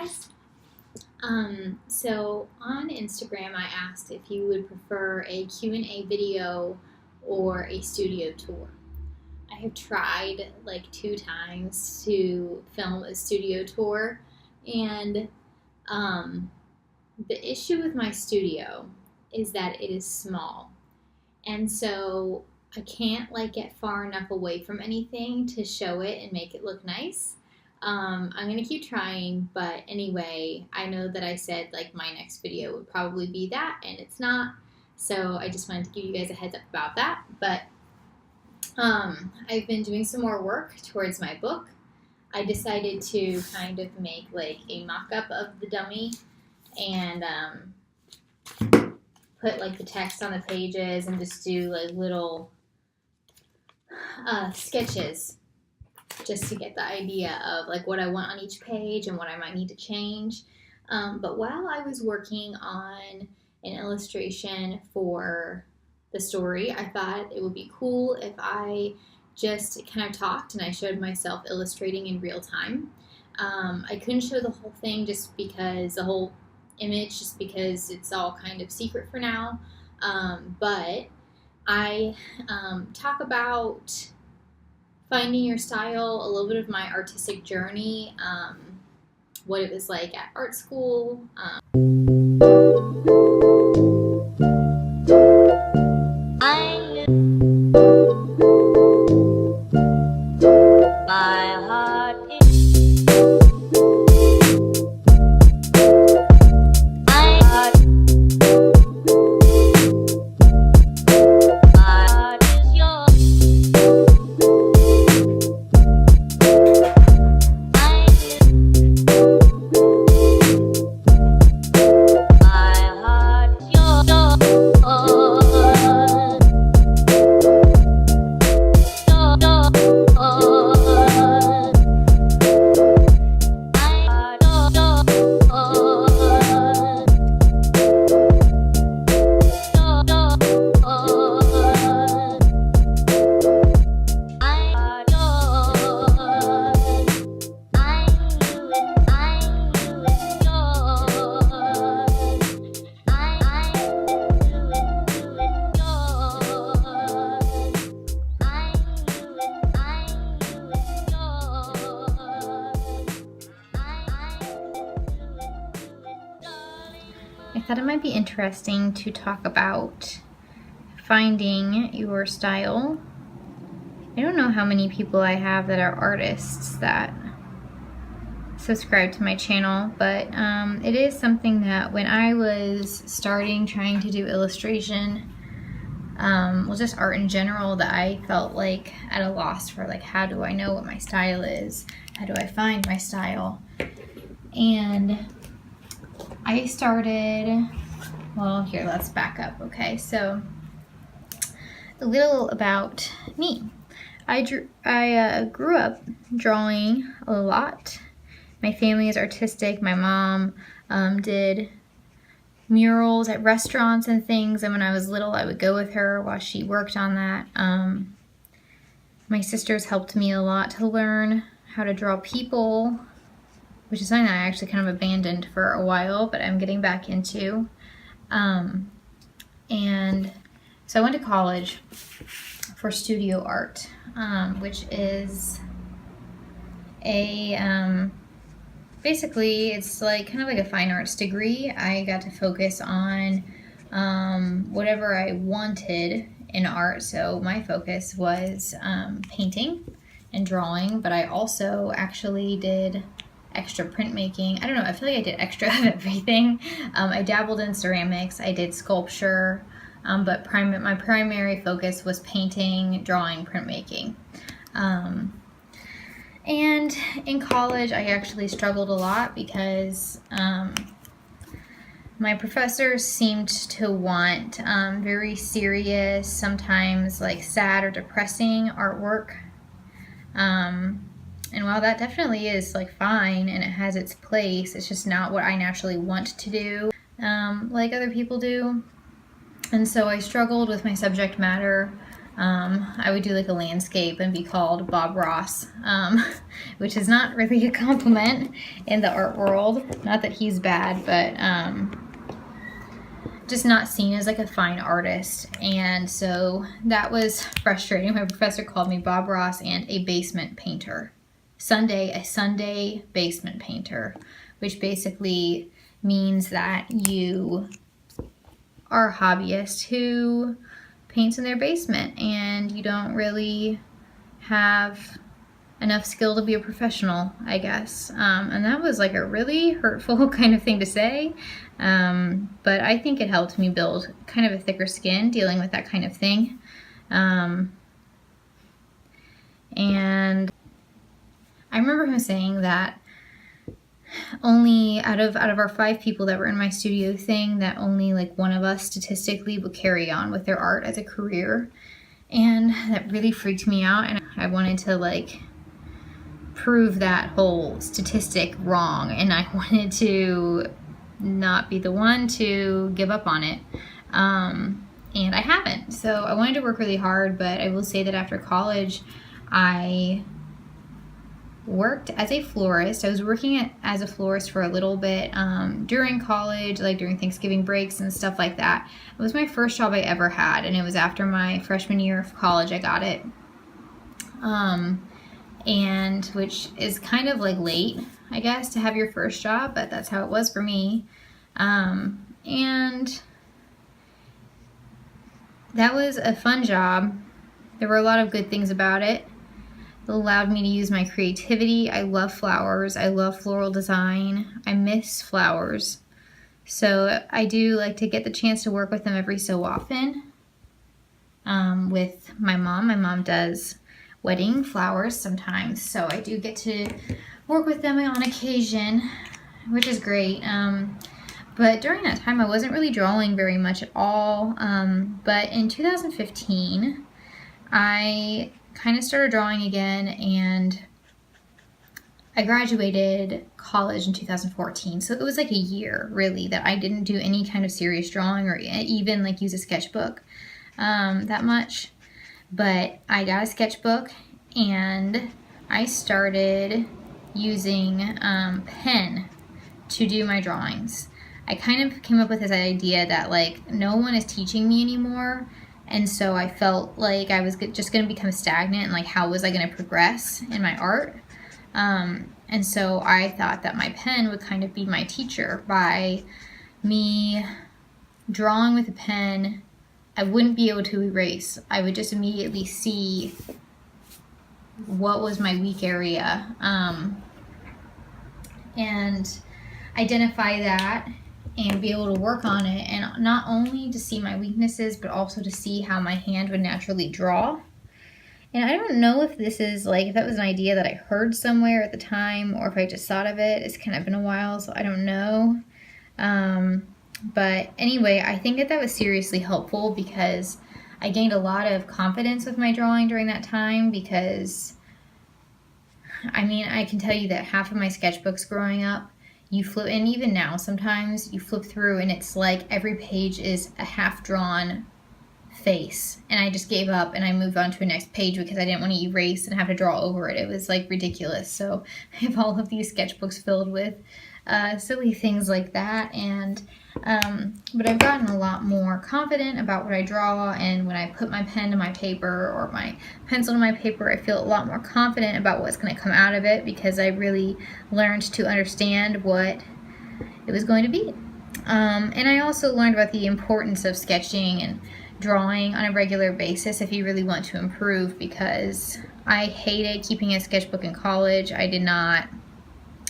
guys. So on Instagram I asked if you would prefer a Q&A video or a studio tour. I have tried like 2 times to film a studio tour, and the issue with my studio is that it is small, and so I can't like get far enough away from anything to show it and make it look nice. I'm gonna keep trying, but anyway, I know that I said like my next video would probably be that, and it's not. So I just wanted to give you guys a heads up about that. But I've been doing some more work towards my book. I decided to kind of make like a mock-up of the dummy and put like the text on the pages and just do like little sketches just to get the idea of like what I want on each page and what I might need to change. But while I was working on an illustration for the story, I thought it would be cool if I just kind of talked and I showed myself illustrating in real time. I couldn't show the whole thing just because the whole image, just because it's all kind of secret for now. But I talk about finding your style, a little bit of my artistic journey, what it was like at art school. I thought it might be interesting to talk about finding your style. I don't know how many people I have that are artists that subscribe to my channel, but it is something that when I was starting trying to do illustration, well, just art in general, that I felt like at a loss for like, how do I know what my style is? How do I find my style? And I started, well, here, let's back up. Okay, so a little about me. I grew up drawing a lot. My family is artistic. My mom did murals at restaurants and things, and when I was little, I would go with her while she worked on that. My sisters helped me a lot to learn how to draw people, which is something that I actually kind of abandoned for a while, but I'm getting back into. And so I went to college for studio art, which is a, basically it's like kind of like a fine arts degree. I got to focus on whatever I wanted in art. So my focus was painting and drawing, but I also actually did extra printmaking. I don't know, I feel like I did extra of everything. I dabbled in ceramics, I did sculpture, but my primary focus was painting, drawing, printmaking. And in college, I actually struggled a lot because my professors seemed to want very serious, sometimes like sad or depressing artwork. And while that definitely is like fine and it has its place, it's just not what I naturally want to do like other people do. And so I struggled with my subject matter. I would do like a landscape and be called Bob Ross, which is not really a compliment in the art world. Not that he's bad, but just not seen as like a fine artist. And so that was frustrating. My professor called me Bob Ross and a basement painter. A Sunday basement painter, which basically means that you are a hobbyist who paints in their basement and you don't really have enough skill to be a professional, I guess. And that was like a really hurtful kind of thing to say. But I think it helped me build kind of a thicker skin dealing with that kind of thing. And I remember him saying that only out of our 5 people that were in my studio thing, that only like one of us statistically would carry on with their art as a career. And that really freaked me out, and I wanted to like prove that whole statistic wrong, and I wanted to not be the one to give up on it. And I haven't. So I wanted to work really hard, but I will say that after college, I worked as a florist. I was working as a florist for a little bit during college, like during Thanksgiving breaks and stuff like that. It was my first job I ever had, and it was after my freshman year of college I got it. And which is kind of like late, I guess, to have your first job, but that's how it was for me. And that was a fun job. There were a lot of good things about it. It allowed me to use my creativity. I love flowers. I love floral design. I miss flowers. So I do like to get the chance to work with them every so often. With my mom. My mom does wedding flowers sometimes, so I do get to work with them on occasion, which is great. But during that time, I wasn't really drawing very much at all. But in 2015, I kind of started drawing again, and I graduated college in 2014. So it was like a year, really, that I didn't do any kind of serious drawing or even like use a sketchbook that much. But I got a sketchbook, and I started using pen to do my drawings. I kind of came up with this idea that like no one is teaching me anymore, and so I felt like I was just going to become stagnant, and like how was I going to progress in my art? And so I thought that my pen would kind of be my teacher. By me drawing with a pen, I wouldn't be able to erase. I would just immediately see what was my weak area, and identify that and be able to work on it, and not only to see my weaknesses, but also to see how my hand would naturally draw. And I don't know if this is like, if that was an idea that I heard somewhere at the time, or if I just thought of it. It's kind of been a while, so I don't know. But anyway, I think that was seriously helpful, because I gained a lot of confidence with my drawing during that time. Because, I mean, I can tell you that half of my sketchbooks growing up, you flip, and even now sometimes you flip through and it's like every page is a half-drawn face, and I just gave up and I moved on to a next page because I didn't want to erase and have to draw over it. It was like ridiculous. So I have all of these sketchbooks filled with silly things like that. And but I've gotten a lot more confident about what I draw, and when I put my pen to my paper or my pencil to my paper, I feel a lot more confident about what's going to come out of it, because I really learned to understand what it was going to be. And I also learned about the importance of sketching and drawing on a regular basis if you really want to improve, because I hated keeping a sketchbook in college. I did not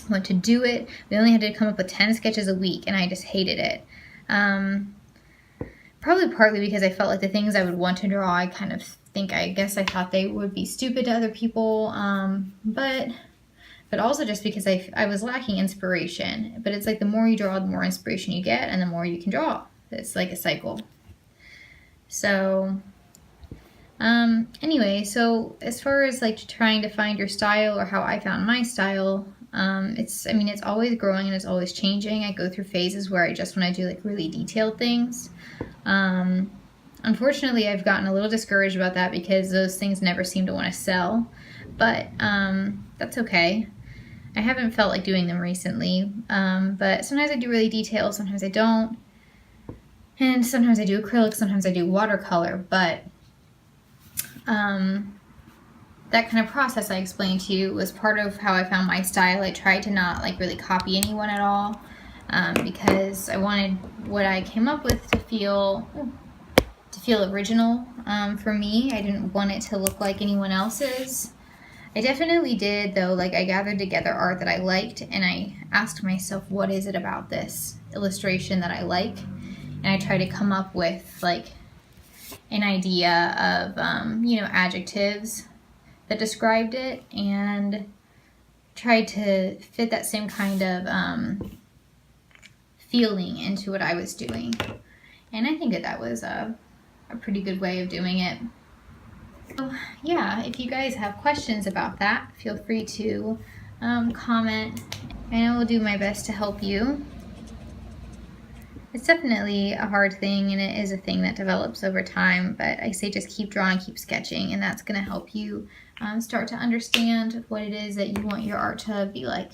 want to do it. We only had to come up with 10 sketches a week, and I just hated it. Probably partly because I felt like the things I would want to draw, I guess I thought they would be stupid to other people, but also just because I was lacking inspiration. But it's like the more you draw, the more inspiration you get, and the more you can draw. It's like a cycle. So anyway, so as far as like trying to find your style, or how I found my style, it's always growing and it's always changing. I go through phases where I just want to do like really detailed things. unfortunately, I've gotten a little discouraged about that because those things never seem to want to sell, but that's okay. I haven't felt like doing them recently, but sometimes I do really detailed, sometimes I don't, and sometimes I do acrylic, sometimes I do watercolor, but that kind of process I explained to you was part of how I found my style. I tried to not like really copy anyone at all, because I wanted what I came up with to feel original for me. I didn't want it to look like anyone else's. I definitely did though, like I gathered together art that I liked and I asked myself, what is it about this illustration that I like? And I tried to come up with like an idea of, you know, adjectives that described it and tried to fit that same kind of feeling into what I was doing. And I think that was a pretty good way of doing it. So yeah, if you guys have questions about that, feel free to comment and I will do my best to help you. It's definitely a hard thing and it is a thing that develops over time, but I say just keep drawing, keep sketching, and that's going to help you start to understand what it is that you want your art to be like.